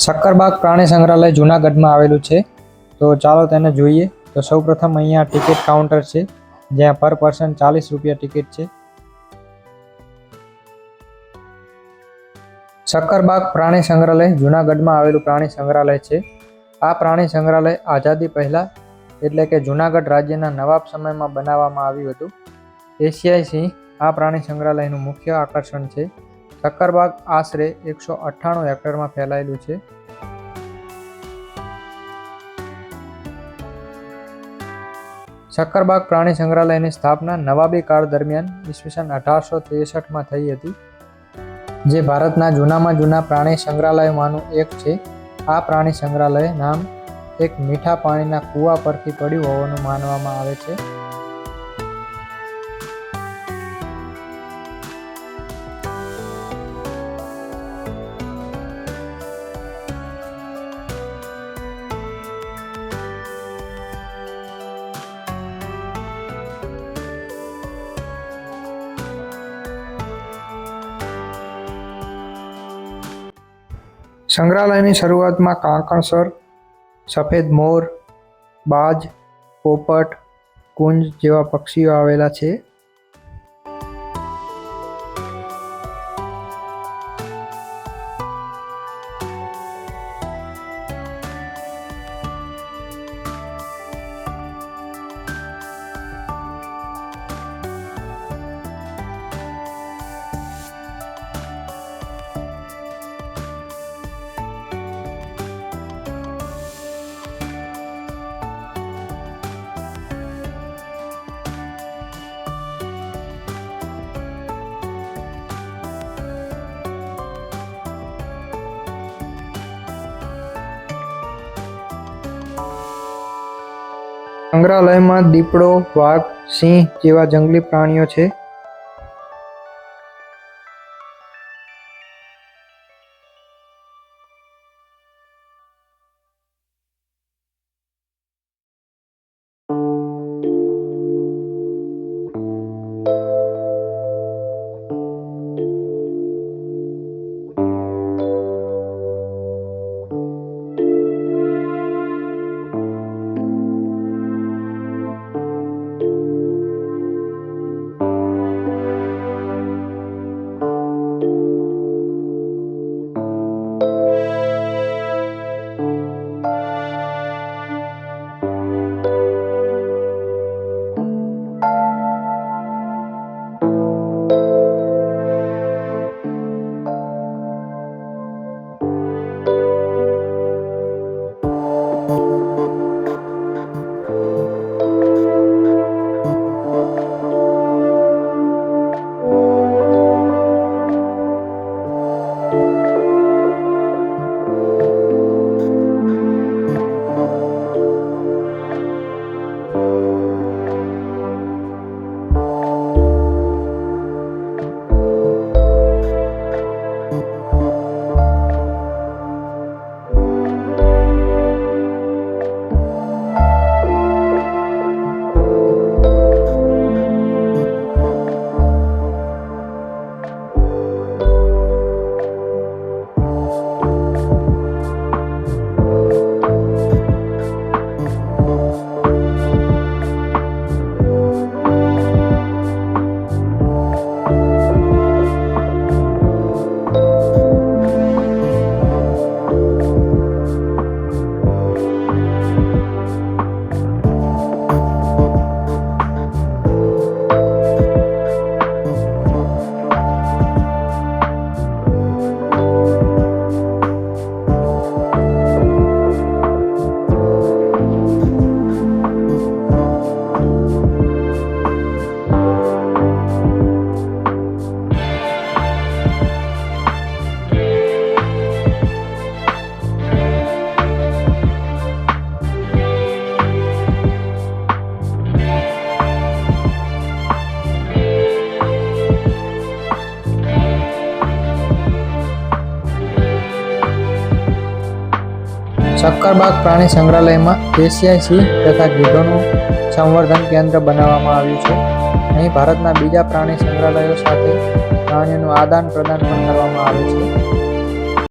શક્કરબાગ પ્રાણી સંગ્રહાલય જૂનાગઢમાં આવેલું છે. તો ચાલો તેને જોઈએ. તો સૌપ્રથમ અહીંયા ટિકિટ કાઉન્ટર છે, જ્યાં પર પર્સન 40 રૂપિયા ટિકિટ છે. શક્કરબાગ પ્રાણી સંગ્રહાલય જૂનાગઢમાં આવેલું પ્રાણી સંગ્રહાલય છે. આ પ્રાણી સંગ્રહાલય આઝાદી પહેલાં એટલે કે જૂનાગઢ રાજ્યના નવાબ સમયમાં બનાવવામાં આવ્યું હતું. એશિયાઈ સિંહ આ પ્રાણી સંગ્રહાલયનું મુખ્ય આકર્ષણ છે. શક્કરબાગ આશરે 198 હેક્ટરમાં ફેલાયેલું છે. શક્કરબાગ પ્રાણી સંગ્રહાલયની સ્થાપના નવાબી કાળ દરમિયાન ઈસવીસન 1863માં થઈ હતી, જે ભારતના જૂનામાં જૂના પ્રાણી સંગ્રહાલયોમાંનું એક છે. આ પ્રાણી સંગ્રહાલય નામ એક મીઠા પાણીના કૂવા પરથી પડ્યું હોવાનું માનવામાં આવે છે. સંગ્રહાલયની શરૂઆતમાં કાંકણસર, સફેદ મોર, બાજ, પોપટ, કુંજ જેવા પક્ષીઓ આવેલા છે. સંગ્રહાલયમાં દીપડો, વાઘ, સિંહ જેવા જંગલી પ્રાણીઓ છે. શક્કરબાગ પ્રાણી સંગ્રહાલયમાં એશિયાઈ સિંહ તથા ગીધોનું સંવર્ધન કેન્દ્ર બનાવવામાં આવ્યું છે. અહીં ભારતના બીજા પ્રાણી સંગ્રહાલયો સાથે પ્રાણીઓનું આદાન પ્રદાન પણ કરવામાં આવે છે.